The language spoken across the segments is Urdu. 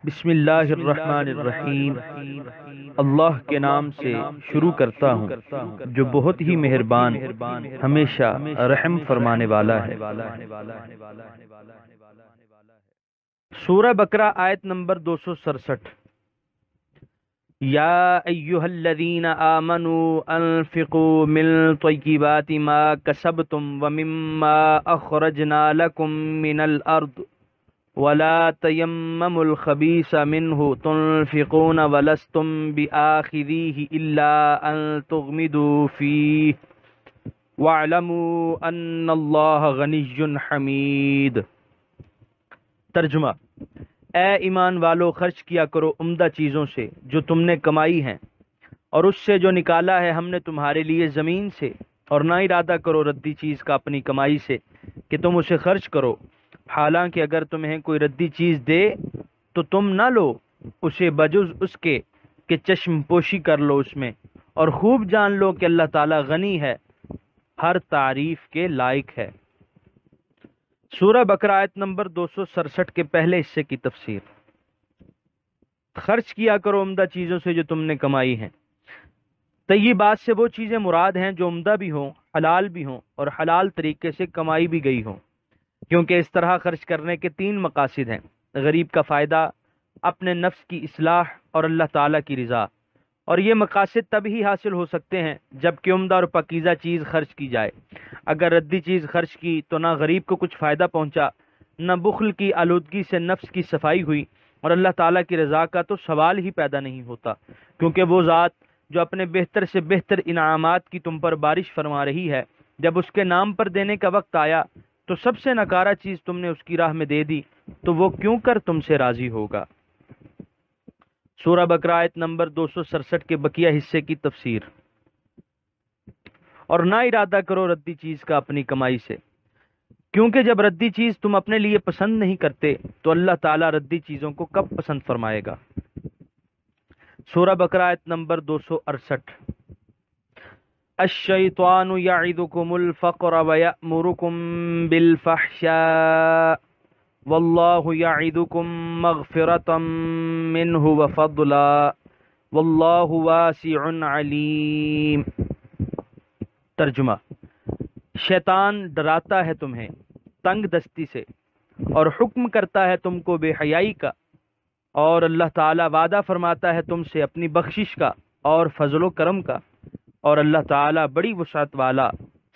بسم اللہ الرحمن الرحیم۔ اللہ کے نام سے شروع کرتا ہوں جو بہت ہی مہربان ہمیشہ رحم فرمانے والا ہے۔ سورہ بقرہ آیت نمبر 267۔ یا ایھا الذین آمنوا انفقوا من طیبات ما کسبتم ومما اخرجنا لکم من الارض ولا تيمموا الخبيث منه تنفقون ولستم بآخذيه إلا أن تغمضوا فيه واعلموا أن الله غني حميد۔ ترجمہ: اے ایمان والو، خرچ کیا کرو عمدہ چیزوں سے جو تم نے کمائی ہیں، اور اس سے جو نکالا ہے ہم نے تمہارے لیے زمین سے، اور نہ ارادہ کرو ردی چیز کا اپنی کمائی سے کہ تم اسے خرچ کرو، حالانکہ اگر تمہیں کوئی ردی چیز دے تو تم نہ لو اسے بجز اس کے کہ چشم پوشی کر لو اس میں، اور خوب جان لو کہ اللہ تعالیٰ غنی ہے، ہر تعریف کے لائق ہے۔ سورہ بقرہ آیت نمبر 267 کے پہلے حصے کی تفسیر۔ خرچ کیا کرو عمدہ چیزوں سے جو تم نے کمائی ہیں۔ طیبات سے وہ چیزیں مراد ہیں جو عمدہ بھی ہوں، حلال بھی ہوں، اور حلال طریقے سے کمائی بھی گئی ہوں، کیونکہ اس طرح خرچ کرنے کے 3 مقاصد ہیں: غریب کا فائدہ، اپنے نفس کی اصلاح، اور اللہ تعالیٰ کی رضا۔ اور یہ مقاصد تب ہی حاصل ہو سکتے ہیں جب کہ عمدہ اور پاکیزہ چیز خرچ کی جائے۔ اگر ردی چیز خرچ کی تو نہ غریب کو کچھ فائدہ پہنچا، نہ بخل کی آلودگی سے نفس کی صفائی ہوئی، اور اللہ تعالیٰ کی رضا کا تو سوال ہی پیدا نہیں ہوتا، کیونکہ وہ ذات جو اپنے بہتر سے بہتر انعامات کی تم پر بارش فرما رہی ہے، جب اس کے نام پر دینے کا وقت آیا تو سب سے نکارہ چیز تم نے اس کی راہ میں دے دی، تو وہ کیوں کر تم سے راضی ہوگا۔ سورہ بقرہ آیت نمبر 267 کے بقیہ حصے کی تفسیر۔ اور نہ ارادہ کرو ردی چیز کا اپنی کمائی سے، کیونکہ جب ردی چیز تم اپنے لیے پسند نہیں کرتے تو اللہ تعالیٰ ردی چیزوں کو کب پسند فرمائے گا۔ سورہ بقرہ آیت نمبر 268۔ الشیطان یعدکم الفقر ویأمرکم بالفحشاء واللہ یعدکم مغفرۃ منہ وفضلا واللہ واسع علیم۔ ترجمہ: شیطان ڈراتا ہے تمہیں تنگ دستی سے اور حکم کرتا ہے تم کو بے حیائی کا، اور اللہ تعالیٰ وعدہ فرماتا ہے تم سے اپنی بخشش کا اور فضل و کرم کا، اور اللہ تعالیٰ بڑی وسعت والا،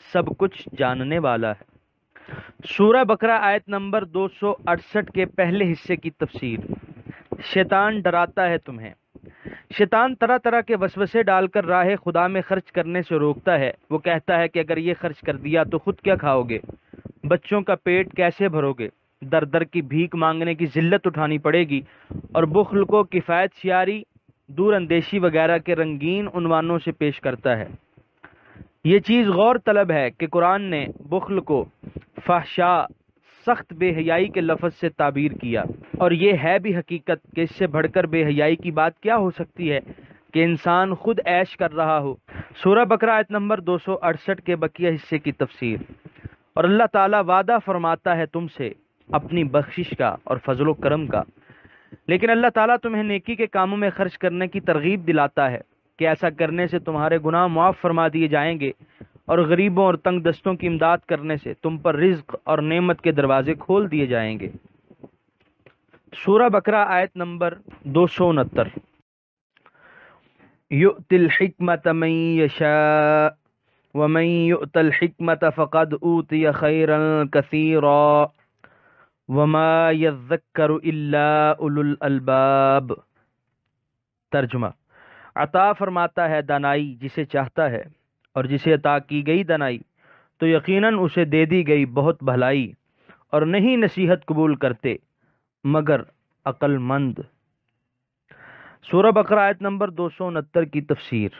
سب کچھ جاننے والا ہے۔ سورہ بقرہ آیت نمبر 268 کے پہلے حصے کی تفسیر۔ شیطان ڈراتا ہے تمہیں۔ شیطان طرح طرح کے وسوسے ڈال کر راہ خدا میں خرچ کرنے سے روکتا ہے۔ وہ کہتا ہے کہ اگر یہ خرچ کر دیا تو خود کیا کھاؤ گے، بچوں کا پیٹ کیسے بھرو گے، در در کی بھیک مانگنے کی ذلت اٹھانی پڑے گی، اور بخل کو کفایت شیاری، دور اندیشی وغیرہ کے رنگین عنوانوں سے پیش کرتا ہے۔ یہ چیز غور طلب ہے کہ قرآن نے بخل کو فحشاء، سخت بے حیائی کے لفظ سے تعبیر کیا، اور یہ ہے بھی حقیقت کہ اس سے بڑھ کر بے حیائی کی بات کیا ہو سکتی ہے کہ انسان خود عیش کر رہا ہو۔ سورہ بقرہ آیت نمبر 268 کے بقیہ حصے کی تفسیر۔ اور اللہ تعالیٰ وعدہ فرماتا ہے تم سے اپنی بخشش کا اور فضل و کرم کا، لیکن اللہ تعالیٰ تمہیں نیکی کے کاموں میں خرچ کرنے کی ترغیب دلاتا ہے کہ ایسا کرنے سے تمہارے گناہ معاف فرما دیے جائیں گے، اور غریبوں اور تنگ دستوں کی امداد کرنے سے تم پر رزق اور نعمت کے دروازے کھول دیے جائیں گے۔ سورہ بقرہ آیت نمبر 269۔ یؤتی الحکمۃ من یشاء ومن یؤت الحکمۃ فقد اوتی خیرا کثیرا وما یذکر الا اولو الالباب۔ ترجمہ: عطا فرماتا ہے دانائی جسے چاہتا ہے، اور جسے عطا کی گئی دانائی تو یقیناً اسے دے دی گئی بہت بھلائی، اور نہیں نصیحت قبول کرتے مگر عقل مند۔ سورہ بقرہ آیت نمبر 269 کی تفسیر۔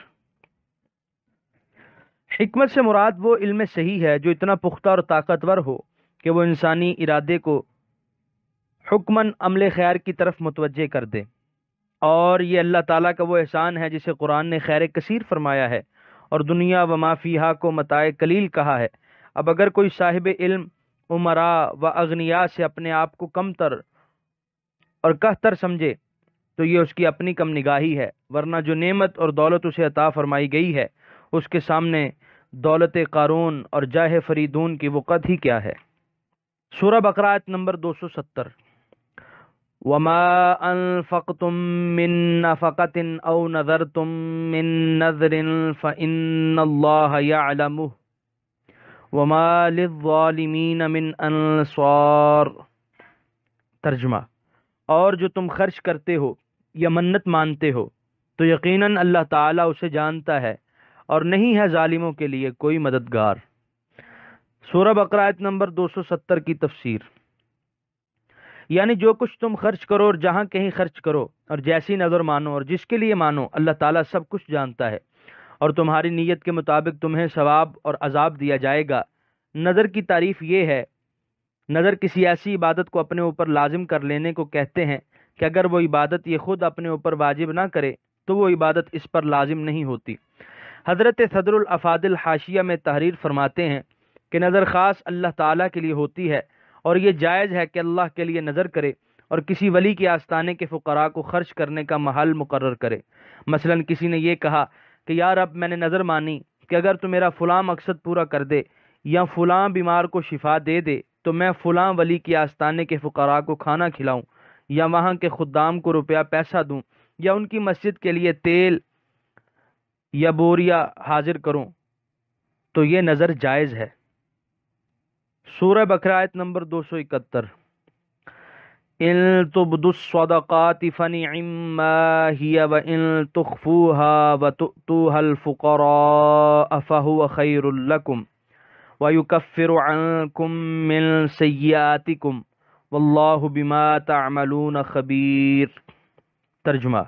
حکمت سے مراد وہ علم صحیح ہے جو اتنا پختہ اور طاقتور ہو کہ وہ انسانی ارادے کو حکماً عمل خیر کی طرف متوجہ کر دے، اور یہ اللہ تعالیٰ کا وہ احسان ہے جسے قرآن نے خیر کثیر فرمایا ہے، اور دنیا و ما فیہا کو متاع قلیل کہا ہے۔ اب اگر کوئی صاحب علم، امراء و اغنیاء سے اپنے آپ کو کم تر اور کہتر سمجھے تو یہ اس کی اپنی کم نگاہی ہے، ورنہ جو نعمت اور دولت اسے عطا فرمائی گئی ہے اس کے سامنے دولت قارون اور جاہ فریدون کی وقت ہی کیا ہے۔ سورہ بقرہ آیت نمبر 270۔ وما انفقتم من نفقة او نذرتم من نذر فإن اللہ یعلمہ وما للظالمین من انصار۔ ترجمہ، اور جو تم خرچ کرتے ہو یا منت مانتے ہو تو یقیناً اللہ تعالیٰ اسے جانتا ہے اور نہیں ہے ظالموں کے لیے کوئی مددگار۔ سورہ بقرہ آیت نمبر 270 کی تفسیر، یعنی جو کچھ تم خرچ کرو اور جہاں کہیں خرچ کرو اور جیسی نظر مانو اور جس کے لیے مانو، اللہ تعالیٰ سب کچھ جانتا ہے اور تمہاری نیت کے مطابق تمہیں ثواب اور عذاب دیا جائے گا۔ نظر کی تعریف یہ ہے، نظر کسی ایسی عبادت کو اپنے اوپر لازم کر لینے کو کہتے ہیں کہ اگر وہ عبادت یہ خود اپنے اوپر واجب نہ کرے تو وہ عبادت اس پر لازم نہیں ہوتی۔ حضرت صدر الافاضل حاشیہ میں تحریر فرماتے ہیں کہ نظر خاص اللہ تعالیٰ کے لیے ہوتی ہے اور یہ جائز ہے کہ اللہ کے لیے نظر کرے اور کسی ولی کے آستانے کے فقراء کو خرچ کرنے کا محل مقرر کرے۔ مثلا کسی نے یہ کہا کہ یا رب، میں نے نظر مانی کہ اگر تو میرا فلاں مقصد پورا کر دے یا فلاں بیمار کو شفا دے دے تو میں فلاں ولی کے آستانے کے فقراء کو کھانا کھلاؤں یا وہاں کے خدام کو روپیہ پیسہ دوں یا ان کی مسجد کے لیے تیل یا بوریا حاضر کروں، تو یہ نظر جائز ہے۔ سورہ بقرہ آیت نمبر 271۔ ان تبدوا الصدقات فنعما هي وان تخفوها وتؤتوها الفقراء فهو خير لكم ويكفر عنكم من سيئاتكم واللہ بما تعملون خبیر۔ ترجمہ،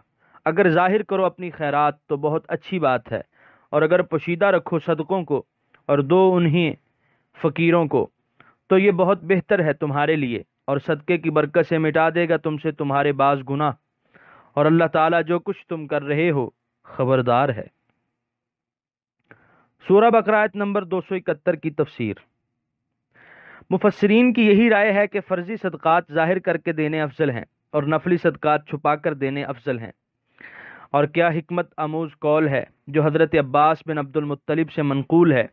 اگر ظاہر کرو اپنی خیرات تو بہت اچھی بات ہے، اور اگر پوشیدہ رکھو صدقوں کو اور دو انہیں فقیروں کو تو یہ بہت بہتر ہے تمہارے لیے، اور صدقے کی برکت سے مٹا دے گا تم سے تمہارے بعض گناہ، اور اللہ تعالیٰ جو کچھ تم کر رہے ہو خبردار ہے۔ سورہ بقرہ آیت نمبر 271 کی تفسیر۔ مفسرین کی یہی رائے ہے کہ فرضی صدقات ظاہر کر کے دینے افضل ہیں اور نفلی صدقات چھپا کر دینے افضل ہیں۔ اور کیا حکمت آموز قول ہے جو حضرت عباس بن عبد المطلب سے منقول ہے۔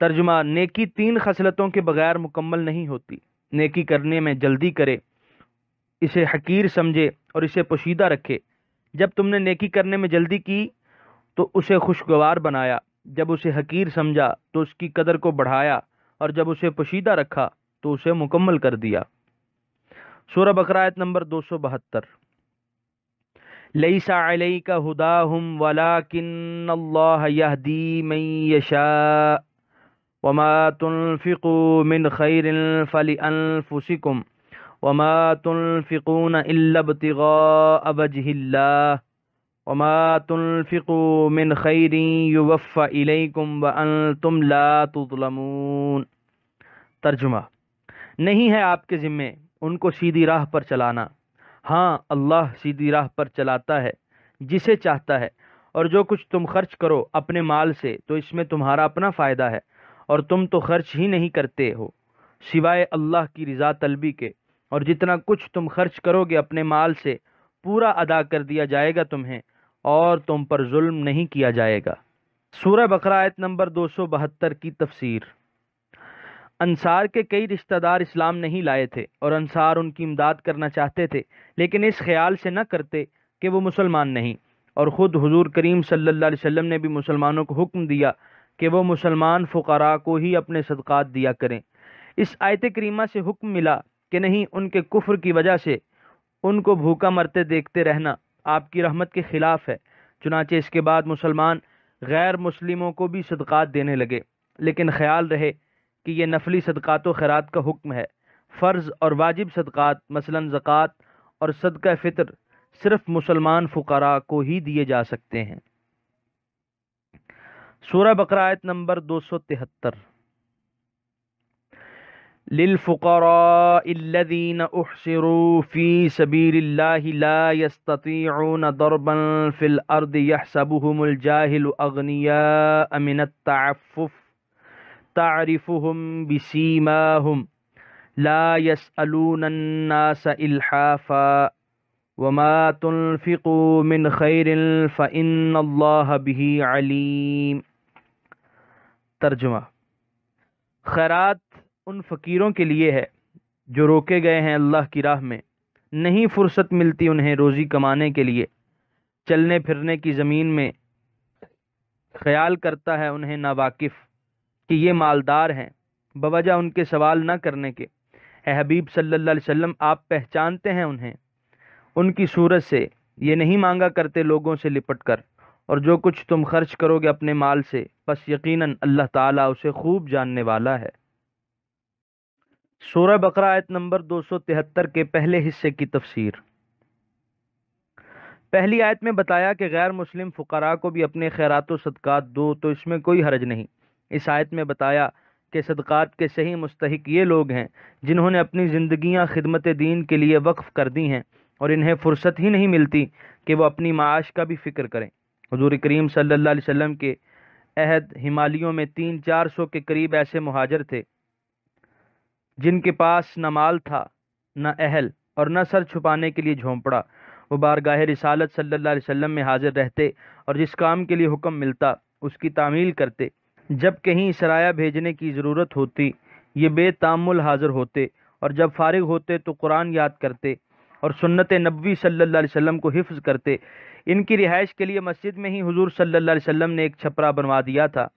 ترجمہ، نیکی 3 خصلتوں کے بغیر مکمل نہیں ہوتی۔ نیکی کرنے میں جلدی کرے، اسے حقیر سمجھے اور اسے پوشیدہ رکھے۔ جب تم نے نیکی کرنے میں جلدی کی تو اسے خوشگوار بنایا، جب اسے حقیر سمجھا تو اس کی قدر کو بڑھایا، اور جب اسے پوشیدہ رکھا تو اسے مکمل کر دیا۔ سورہ بقرہ آیت نمبر 272۔ لیس علیک ھداھم ولکن اللہ یہدی من یشاء وما تنفقوا من خیر فلانفسکم وما تنفقون الا ابتغاء وجہ اللہ وما تنفقوا من خیر یوفى الیکم وانتم لا تظلمون۔ ترجمہ، نہیں ہے آپ کے ذمے ان کو سیدھی راہ پر چلانا، ہاں اللہ سیدھی راہ پر چلاتا ہے جسے چاہتا ہے، اور جو کچھ تم خرچ کرو اپنے مال سے تو اس میں تمہارا اپنا فائدہ ہے، اور تم تو خرچ ہی نہیں کرتے ہو سوائے اللہ کی رضا طلبی کے، اور جتنا کچھ تم خرچ کرو گے اپنے مال سے پورا ادا کر دیا جائے گا تمہیں، اور تم پر ظلم نہیں کیا جائے گا۔ سورہ بقرہ آیت نمبر 272 کی تفسیر۔ انصار کے کئی رشتہ دار اسلام نہیں لائے تھے اور انصار ان کی امداد کرنا چاہتے تھے، لیکن اس خیال سے نہ کرتے کہ وہ مسلمان نہیں، اور خود حضور کریم صلی اللہ علیہ وسلم نے بھی مسلمانوں کو حکم دیا کہ وہ مسلمان فقراء کو ہی اپنے صدقات دیا کریں۔ اس آیت کریمہ سے حکم ملا کہ نہیں، ان کے کفر کی وجہ سے ان کو بھوکا مرتے دیکھتے رہنا آپ کی رحمت کے خلاف ہے۔ چنانچہ اس کے بعد مسلمان غیر مسلموں کو بھی صدقات دینے لگے، لیکن خیال رہے کہ یہ نفلی صدقات و خیرات کا حکم ہے۔ فرض اور واجب صدقات مثلا زکوٰۃ اور صدقہ فطر صرف مسلمان فقراء کو ہی دیے جا سکتے ہیں۔ سورہ بقرہ آیت نمبر 273۔ للفقراء الذين احصروا في سبيل الله لا يستطيعون ضربا في الارض يحسبهم الجاهل اغنياء من التعفف تعرفهم بسيماهم لا يسألون الناس الحافا وما تنفقوا من خیر فإن اللہ به علیم۔ ترجمہ: خیرات ان فقیروں کے لیے ہے جو روکے گئے ہیں اللہ کی راہ میں، نہیں فرصت ملتی انہیں روزی کمانے کے لیے، چلنے پھرنے کی زمین میں خیال کرتا ہے انہیں ناواقف کہ یہ مالدار ہیں، بوجہ ان کے سوال نہ کرنے کے۔ اے حبیب صلی اللہ علیہ وسلم، آپ پہچانتے ہیں انہیں، ان کی صورت سے یہ نہیں مانگا کرتے لوگوں سے لپٹ کر، اور جو کچھ تم خرچ کرو گے اپنے مال سے بس یقیناً اللہ تعالیٰ اسے خوب جاننے والا ہے۔ سورہ بقرہ آیت نمبر 273 کے پہلے حصے کی تفسیر۔ پہلی آیت میں بتایا کہ غیر مسلم فقراء کو بھی اپنے خیرات و صدقات دو تو اس میں کوئی حرج نہیں۔ اس آیت میں بتایا کہ صدقات کے صحیح مستحق یہ لوگ ہیں جنہوں نے اپنی زندگیاں خدمت دین کے لیے وقف کر دی ہیں اور انہیں فرصت ہی نہیں ملتی کہ وہ اپنی معاش کا بھی فکر کریں۔ حضور کریم صلی اللہ علیہ وسلم کے عہد ہمالیوں میں 300-400 کے قریب ایسے مہاجر تھے جن کے پاس نہ مال تھا، نہ اہل اور نہ سر چھپانے کے لیے جھونپڑا۔ وہ بارگاہ رسالت صلی اللہ علیہ وسلم میں حاضر رہتے اور جس کام کے لیے حکم ملتا اس کی تعمیل کرتے۔ جب کہیں سرایہ بھیجنے کی ضرورت ہوتی یہ بے تامل حاضر ہوتے، اور جب فارغ ہوتے تو قرآن یاد کرتے اور سنت نبوی صلی اللہ علیہ وسلم کو حفظ کرتے۔ ان کی رہائش کے لیے مسجد میں ہی حضور صلی اللہ علیہ وسلم نے ایک چھپرا بنوا دیا تھا۔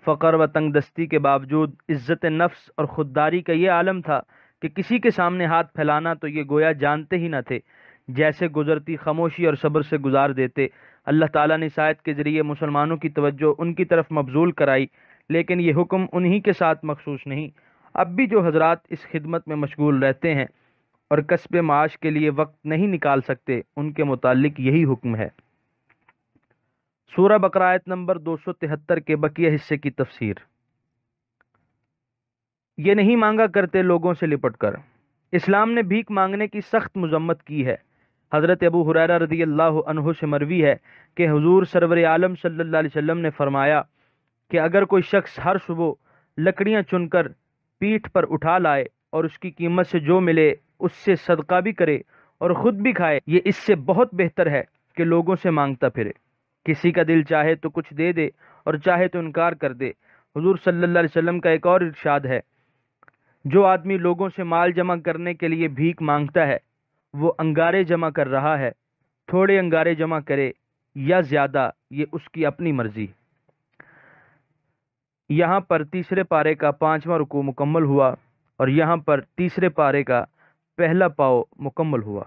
فقر و تنگ دستی کے باوجود عزت نفس اور خودداری کا یہ عالم تھا کہ کسی کے سامنے ہاتھ پھیلانا تو یہ گویا جانتے ہی نہ تھے، جیسے گزرتی خاموشی اور صبر سے گزار دیتے۔ اللہ تعالیٰ نے اس آیت کے ذریعے مسلمانوں کی توجہ ان کی طرف مبذول کرائی، لیکن یہ حکم انہی کے ساتھ مخصوص نہیں۔ اب بھی جو حضرات اس خدمت میں مشغول رہتے ہیں اور کسب معاش کے لیے وقت نہیں نکال سکتے ان کے متعلق یہی حکم ہے۔ سورہ بقرہ آیت نمبر 273 کے بقیہ حصے کی تفسیر۔ یہ نہیں مانگا کرتے لوگوں سے لپٹ کر۔ اسلام نے بھیک مانگنے کی سخت مذمت کی ہے۔ حضرت ابو ہریرہ رضی اللہ عنہ سے مروی ہے کہ حضور سرور عالم صلی اللہ علیہ وسلم نے فرمایا کہ اگر کوئی شخص ہر صبح لکڑیاں چن کر پیٹھ پر اٹھا لائے اور اس کی قیمت سے جو ملے اس سے صدقہ بھی کرے اور خود بھی کھائے، یہ اس سے بہت بہتر ہے کہ لوگوں سے مانگتا پھرے۔ کسی کا دل چاہے تو کچھ دے دے اور چاہے تو انکار کر دے۔ حضور صلی اللہ علیہ وسلم کا ایک اور ارشاد ہے، جو آدمی لوگوں سے مال جمع کرنے کے لیے بھیک مانگتا ہے وہ انگارے جمع کر رہا ہے، تھوڑے انگارے جمع کرے یا زیادہ یہ اس کی اپنی مرضی۔ یہاں پر تیسرے پارے کا 5واں رکوع مکمل ہوا اور یہاں پر تیسرے پارے کا پہلا پاؤ مکمل ہوا۔